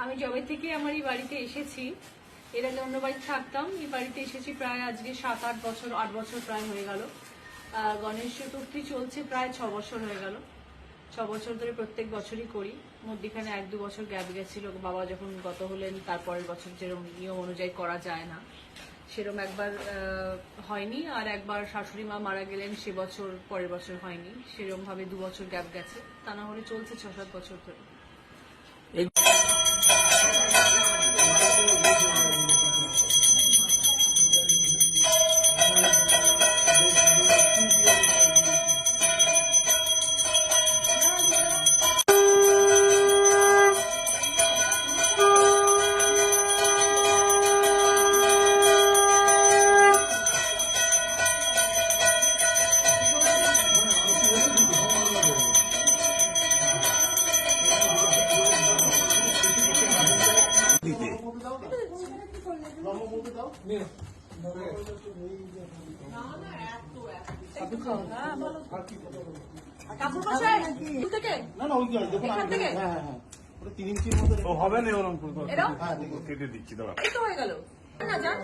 আমি যবে থেকে আমার এই বাড়িতে এসেছি, এর আগে অন্য বাড়িতে থাকতাম, এই বাড়িতে এসেছি প্রায় আজকে 7-8 বছর, 8 বছর প্রায় হয়ে গেল। গণেশ চতুর্থী চলছে প্রায় 6 বছর হয়ে গেল। 6 বছর ধরে প্রত্যেক বছরই করি। মধ্যিখানে 1-2 বছর গ্যাপ গেছিল, বাবা যখন গত হলেন তারপরের বছর যেরকম নিয়ম অনুযায়ী করা যায় না সেরকম একবার হয়নি, আর একবার শাশুড়ি মা মারা গেলেন সে বছর, পরের বছর হয়নি, সেরকম ভাবে 2 বছর গ্যাপ গেছে। তা না হলে চলছে 6-7 বছর ধরে। হবে না ওরকম কেটে দিচ্ছি দাঁড়া। এই তো হয়ে গেল না, যান।